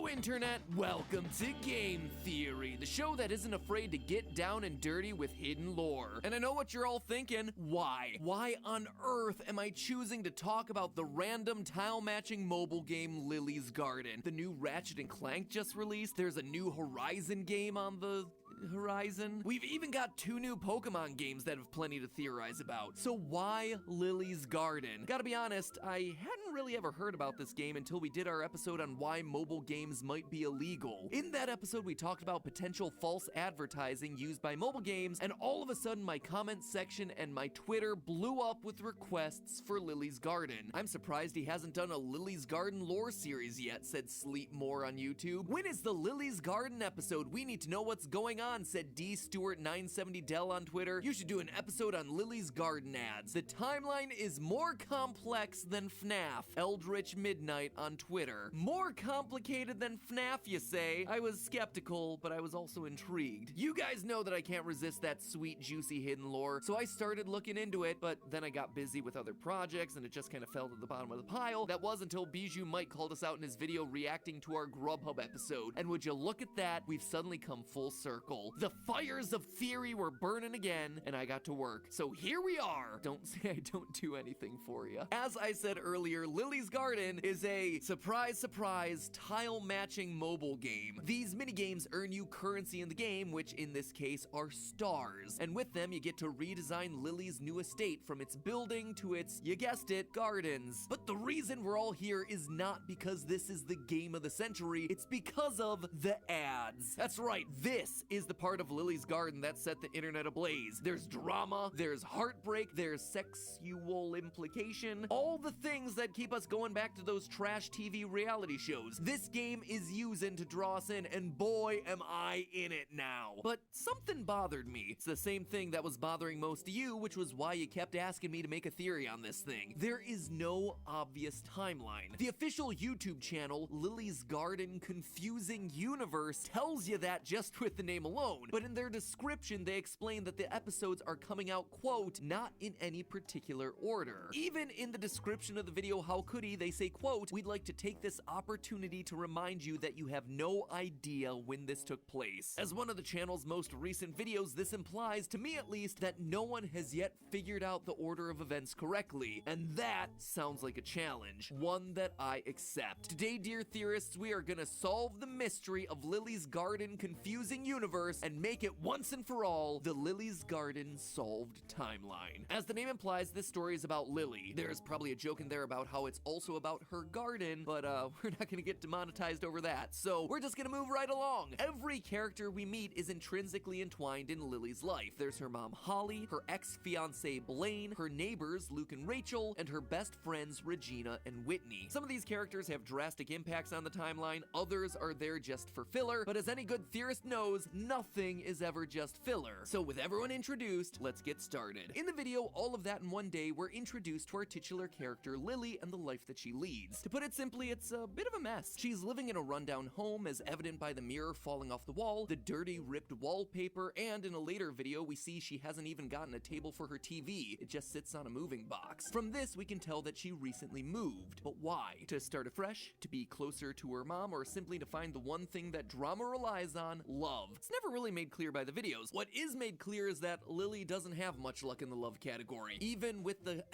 Internet, welcome to Game Theory, the show that isn't afraid to get down and dirty with hidden lore. And I know what you're all thinking, why? Why on earth am I choosing to talk about the random tile-matching mobile game Lily's Garden? The new Ratchet & Clank just released, there's a new Horizon game on the horizon. We've even got 2 new Pokemon games that have plenty to theorize about. So why Lily's Garden? Gotta be honest, I hadn't really ever heard about this game until we did our episode on why mobile games might be illegal. In that episode, we talked about potential false advertising used by mobile games, and all of a sudden my comment section and my Twitter blew up with requests for Lily's Garden. I'm surprised he hasn't done a Lily's Garden lore series yet, said Sleep More on YouTube. When is the Lily's Garden episode? We need to know what's going on, said D Stewart 970 Dell on Twitter. You should do an episode on Lily's Garden ads. The timeline is more complex than Fnaf. Eldritch Midnight on Twitter. More complicated than Fnaf, you say? I was skeptical, but I was also intrigued. You guys know that I can't resist that sweet, juicy hidden lore, so I started looking into it, but then I got busy with other projects and it just kind of fell to the bottom of the pile. That was until Bijou Mike called us out in his video reacting to our Grubhub episode. And would you look at that, we've suddenly come full circle. The fires of theory were burning again, and I got to work. So here we are. Don't say I don't do anything for you. As I said earlier, Lily's Garden is a surprise, surprise, tile-matching mobile game. These mini-games earn you currency in the game, which in this case are stars. And with them, you get to redesign Lily's new estate from its building to its, you guessed it, gardens. But the reason we're all here is not because this is the game of the century, it's because of the ads. That's right, this is the part of Lily's Garden that set the internet ablaze. There's drama, there's heartbreak, there's sexual implication, all the things that keep us going back to those trash TV reality shows. This game is using to draw us in, and boy am I in it now. But something bothered me. It's the same thing that was bothering most of you, which was why you kept asking me to make a theory on this thing. There is no obvious timeline. The official YouTube channel, Lily's Garden Confusing Universe, tells you that just with the name alone, but in their description they explain that the episodes are coming out, quote, not in any particular order. Even in the description of the video How Could He, they say, quote, we'd like to take this opportunity to remind you that you have no idea when this took place. As one of the channel's most recent videos, this implies, to me at least, that no one has yet figured out the order of events correctly, and that sounds like a challenge, one that I accept. Today, dear theorists, we are gonna solve the mystery of Lily's Garden Confusing Universe and make it once and for all the Lily's Garden solved timeline. As the name implies, this story is about Lily. There's probably a joke in there about how it's also about her garden, but we're not gonna get demonetized over that, so we're just gonna move right along. Every character we meet is intrinsically entwined in Lily's life. There's her mom Holly, her ex-fiance Blaine, her neighbors Luke and Rachel, and her best friends Regina and Whitney. Some of these characters have drastic impacts on the timeline, others are there just for filler, but as any good theorist knows, nothing is ever just filler. So with everyone introduced, let's get started. In the video, All of That in One Day, we're introduced to our titular character Lily and the life that she leads. To put it simply, it's a bit of a mess. She's living in a rundown home, as evident by the mirror falling off the wall, the dirty, ripped wallpaper, and in a later video, we see she hasn't even gotten a table for her TV. It just sits on a moving box. From this, we can tell that she recently moved. But why? To start afresh? To be closer to her mom? Or simply to find the one thing that drama relies on? Love. It's never really made clear by the videos. What is made clear is that Lily doesn't have much luck in the love category, even with the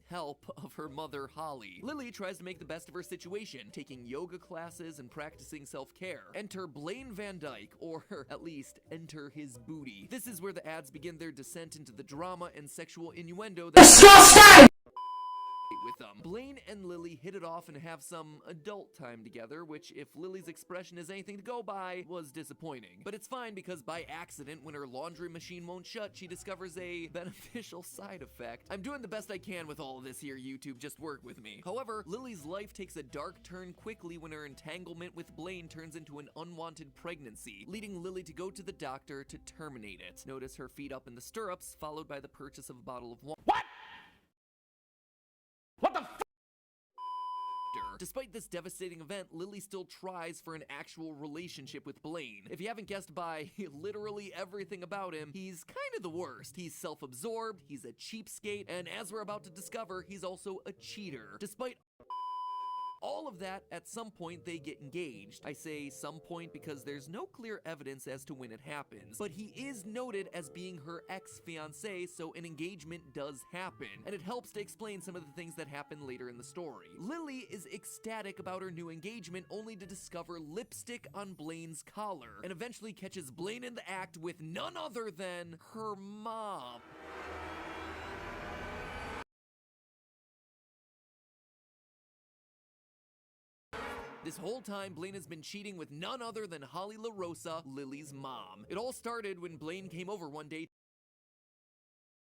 help of her mother Holly. Lily tries to make the best of her situation, taking yoga classes and practicing self-care. Enter Blaine Van Dyke, or at least enter his booty. This is where the ads begin their descent into the drama and sexual innuendo that with them. Blaine and Lily hit it off and have some adult time together, which, if Lily's expression is anything to go by, was disappointing. But it's fine because by accident, when her laundry machine won't shut, she discovers a beneficial side effect. I'm doing the best I can with all of this here, YouTube, just work with me. However, Lily's life takes a dark turn quickly when her entanglement with Blaine turns into an unwanted pregnancy, leading Lily to go to the doctor to terminate it. Notice her feet up in the stirrups, followed by the purchase of a bottle of wine. What? What the f? Despite this devastating event, Lily still tries for an actual relationship with Blaine. If you haven't guessed by literally everything about him, he's kind of the worst. He's self-absorbed, he's a cheapskate, and as we're about to discover, he's also a cheater. Despite All of that, at some point they get engaged. I say some point because there's no clear evidence as to when it happens, but he is noted as being her ex-fiancé, so an engagement does happen, and it helps to explain some of the things that happen later in the story. Lily is ecstatic about her new engagement, only to discover lipstick on Blaine's collar, and eventually catches Blaine in the act with none other than her mom. This whole time, Blaine has been cheating with none other than Holly LaRosa, Lily's mom. It all started when Blaine came over one day